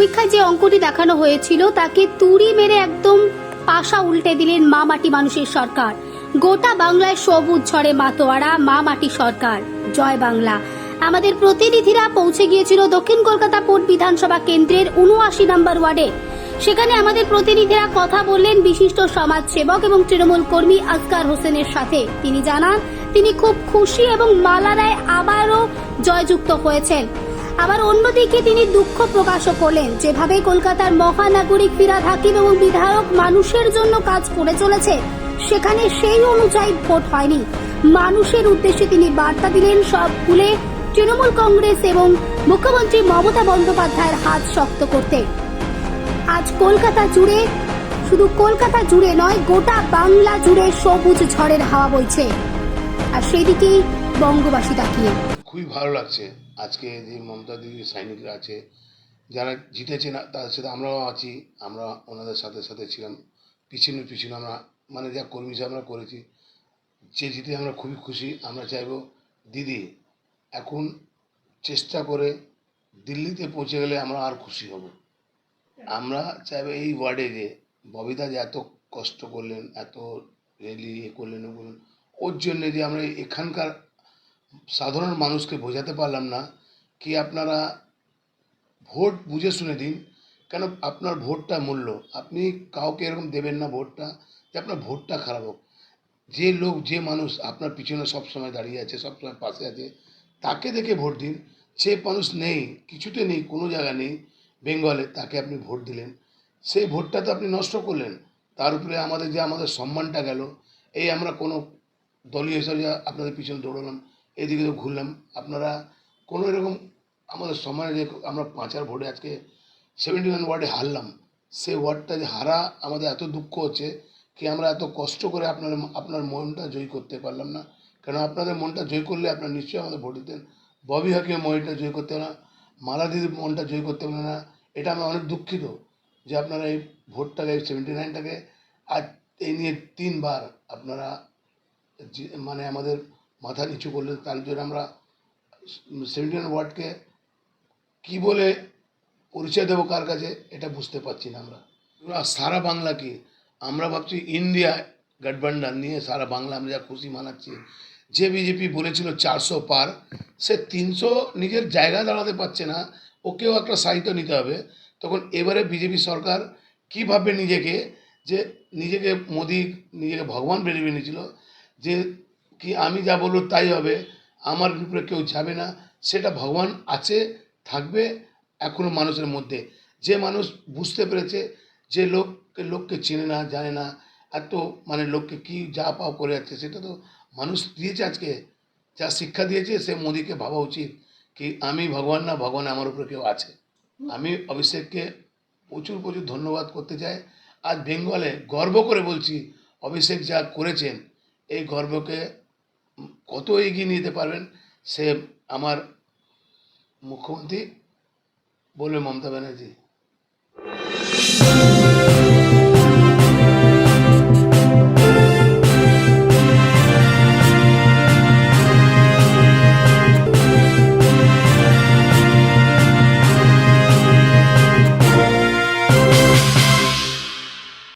সমীক্ষায় যে অঙ্কটি দেখানো হয়েছিল তাকে তুড়ি মেরে একদম পাশা উল্টে দিলেন মা মাটি মানুষের সরকার। গোটা বাংলায় সবুজ ঝড়ে মাতোয়ারা মা মাটি সরকার। জয় বাংলা। আমাদের প্রতিনিধিরা পৌঁছে গিয়েছিল দক্ষিণ কলকাতা পোর্ট বিধানসভা কেন্দ্রের ৭৯ নম্বর ওয়ার্ডে। সেখানে আমাদের প্রতিনিধিরা কথা বললেন বিশিষ্ট সমাজ সেবক এবং তৃণমূল কর্মী আসগার হোসেনের সাথে। তিনি জানান তিনি খুব খুশি এবং মালা রায় আবারও জয়যুক্ত হয়েছেন। আবার অন্যদিকে তিনি দুঃখ প্রকাশও করলেন, যেভাবে কলকাতার মহানাগরিক ফিরহাদ হাকিম এবং বিধায়ক মানুষের জন্য কাজ করে চলেছে সেখানে সেই অনুযায়ী ভোট হয়নি। মানুষের উদ্দেশ্যে তিনি বার্তা দিলেন সব ভুলে তৃণমূল কংগ্রেস এবং মুখ্যমন্ত্রী মমতা বন্দ্যোপাধ্যায়ের হাত শক্ত করতে। আজ কলকাতা জুড়ে, শুধু কলকাতা জুড়ে নয় গোটা বাংলা জুড়ে সবুজ ঝড়ের হাওয়া বইছে, আর সেদিকেই বঙ্গবাসী তাকিয়ে। খুবই ভালো লাগছে আজকে যে মমতা দিদির সৈনিকরা আছে, যারা জিতেছে না তাদের সাথে আমরাও আছি, আমরা ওনাদের সাথে সাথে ছিলাম, পিছনে আমরা মানে যা কর্মী আমরা করেছি, যে জিতে আমরা খুবই খুশি। আমরা চাইব দিদি এখন চেষ্টা করে দিল্লিতে পৌঁছে গেলে আমরা আর খুশি হব। আমরা চাইব এই ওয়ার্ডে যে ববিদা যে এত কষ্ট করলেন, এত র্যালি করলেন, ওর জন্যে যে আমরা এখানকার সাধারণ মানুষকে বোঝাতে পারলাম না কি আপনারা ভোট বুঝে শুনে দিন, কেন আপনার ভোটটা মূল্য, আপনি কাউকে এরকম দেবেন না ভোটটা যে আপনার ভোটটা খারাপ হোক। যে লোক যে মানুষ আপনার পিছনে সবসময় দাঁড়িয়ে আছে, সবসময় পাশে আছে, তাকে দেখে ভোট দিন। যে মানুষ নেই, কিছুতে নেই, কোনো জায়গা নেই বেঙ্গলে, তাকে আপনি ভোট দিলেন, সেই ভোটটা তো আপনি নষ্ট করলেন। তার উপরে আমাদের যে আমাদের সম্মানটা গেল। এই আমরা কোনো দলীয় হিসাবে আপনাদের পিছনে দৌড়ালাম, এদিকে তো ঘুরলাম, আপনারা কোনো এরকম আমাদের সময় যে আমরা 5 ভোটে আজকে 71 ওয়ার্ডে হারলাম, সেই ওয়ার্ডটা যে হারা আমাদের এত দুঃখ হচ্ছে কি আমরা এত কষ্ট করে আপনার মনটা জয় করতে পারলাম না। কেন আপনাদের মনটা জয় করলে আপনারা নিশ্চয়ই আমাদের ভোট দিতেন। ববি হাকিমের মনটা জয় করতে না, মালা দিদির মনটা জয় করতে পারলেন না। এটা আমরা অনেক দুঃখিত যে আপনারা এই ভোটটাকে 79টাকে আজ এই নিয়ে 3 বার আপনারা মানে আমাদের মাথা নিচু করলেন। তার জন্য আমরা 71 ওয়ার্ডকে কী বলে পরিচয় দেবো কার কাছে এটা বুঝতে পারছি না। আমরা সারা বাংলাকে আমরা ভাবছি ইন্ডিয়া গঠবন্ধন নিয়ে সারা বাংলা আমরা যা খুশি মানাচ্ছি। যে বিজেপি বলেছিল 400 পার, সে 300 নিজের জায়গা দাঁড়াতে পারছে না, ওকেও একটা সাহিত্য নিতে হবে। তখন এবারে বিজেপি সরকার কী ভাববে নিজেকে, যে নিজেকে মোদি নিজেকে ভগবান ভেবে নিয়েছিল যে কি আমি যা বলবো তাই হবে, আমার উপরে কেউ যাবে না। সেটা ভগবান আছে, থাকবে এখনও মানুষের মধ্যে। যে মানুষ বুঝতে পেরেছে যে লোককে চেনে না, জানে না, এত মানে লোককে কি যা পাও করে যাচ্ছে, সেটা তো মানুষ দিয়েছে। আজকে যা শিক্ষা দিয়েছে সে মোদিকে ভাবা উচিত কি আমি ভগবান না, ভগবান আমার উপরে কেউ আছে। আমি অভিষেককে প্রচুর ধন্যবাদ করতে চাই। আজ বেঙ্গলে গর্ব করে বলছি অভিষেক যা করেছেন, এই গর্বকে কত এগিয়ে নিতে পারবেন সে আমার মুখ্যমন্ত্রী বলবে মমতা ব্যানার্জি।